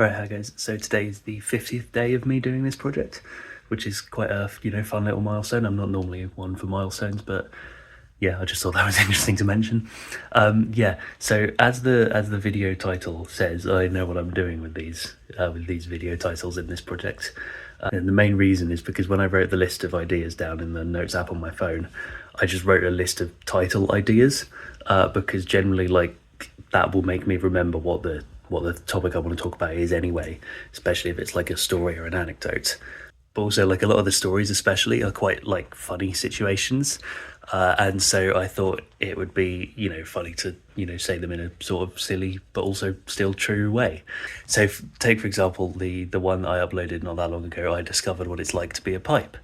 Alright, hi guys. So today is the 50th day of me doing this project, which is quite a, fun little milestone. I'm not normally one for milestones, but yeah, I just thought that was interesting to mention. Yeah, so as the video title says, I know what I'm doing with these video titles in this project. And the main reason is because when I wrote the list of ideas down in the notes app on my phone, I just wrote a list of title ideas, because generally, like, that will make me remember what the topic I want to talk about is anyway, especially if it's like a story or an anecdote. But also, like, a lot of the stories especially are quite like funny situations, and so I thought it would be, funny to, say them in a sort of silly but also still true way. So take for example the one I uploaded not that long ago. I discovered what it's like to be a pipe.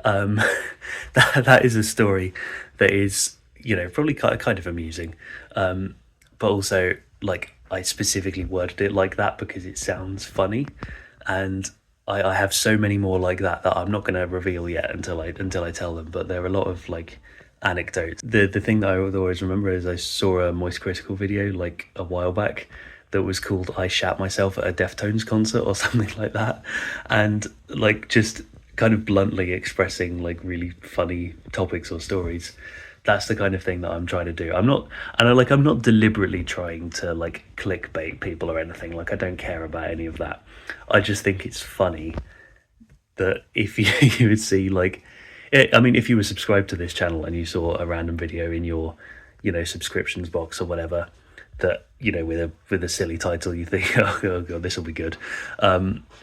um that is a story that is, probably kind of amusing, but also, like, I specifically worded it like that because it sounds funny, and I have so many more like that I'm not going to reveal yet until I tell them. But there are a lot of like anecdotes. The thing that I would always remember is I saw a Moist Critical video like a while back that was called "I Shat Myself at a Deftones concert" or something like that, and like just kind of bluntly expressing like really funny topics or stories. That's the kind of thing that I'm trying to do. I'm not deliberately trying to like clickbait people or anything. Like, I don't care about any of that. I just think it's funny that if you would see, like, I mean, if you were subscribed to this channel and you saw a random video in your, subscriptions box or whatever, that, with a silly title, you think, oh god, this will be good.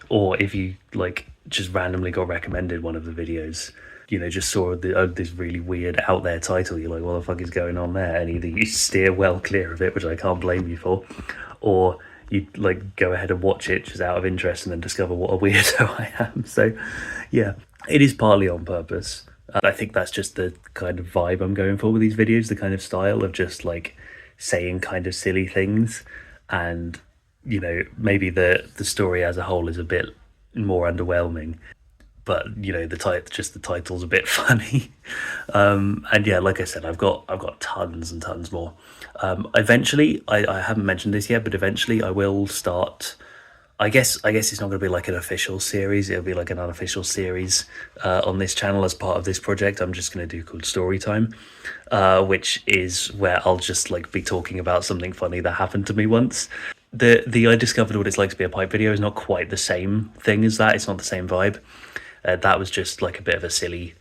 Or if you like just randomly got recommended one of the videos, just saw this really weird out there title, you're like, what the fuck is going on there? And either you steer well clear of it, which I can't blame you for, or you like go ahead and watch it just out of interest and then discover what a weirdo I am. So yeah, it is partly on purpose. I think that's just the kind of vibe I'm going for with these videos, the kind of style of just like saying kind of silly things, and maybe the story as a whole is a bit more underwhelming, but the title's a bit funny. And yeah, like I said, I've got tons and tons more. Eventually, I haven't mentioned this yet, but eventually I will start. I guess it's not going to be like an official series. It'll be like an unofficial series on this channel as part of this project. I'm just going to do called Story Time, which is where I'll just like be talking about something funny that happened to me once. The I discovered what it's like to be a pipe video is not quite the same thing as that. It's not the same vibe. That was just like a bit of a silly,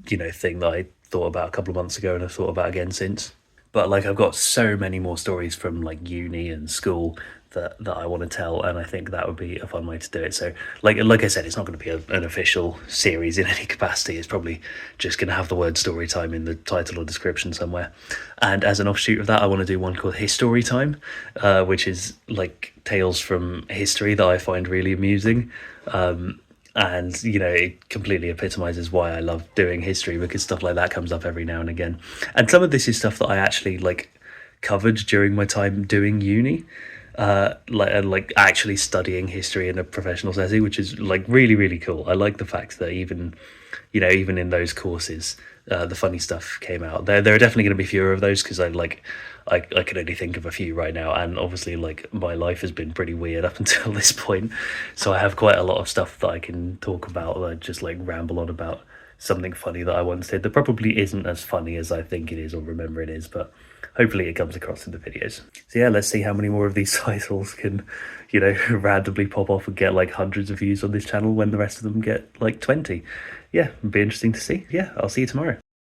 thing that I thought about a couple of months ago and I've thought about again since. But like, I've got so many more stories from like uni and school that I want to tell, and I think that would be a fun way to do it. So like I said, it's not going to be an official series in any capacity. It's probably just going to have the word story time in the title or description somewhere. And as an offshoot of that, I want to do one called History Time, which is like tales from history that I find really amusing. And it completely epitomizes why I love doing history, because stuff like that comes up every now and again. And some of this is stuff that I actually like covered during my time doing uni, like actually studying history in a professional setting, which is like really, really cool. I like the fact that even in those courses, the funny stuff came out. There are definitely going to be fewer of those, because I can only think of a few right now, and obviously like my life has been pretty weird up until this point, so I have quite a lot of stuff that I can talk about, just like ramble on about something funny that I once did that probably isn't as funny as I think it is or remember it is, but hopefully it comes across in the videos. So yeah, let's see how many more of these titles can randomly pop off and get like hundreds of views on this channel when the rest of them get like 20. Yeah, it'll be interesting to see. Yeah, I'll see you tomorrow.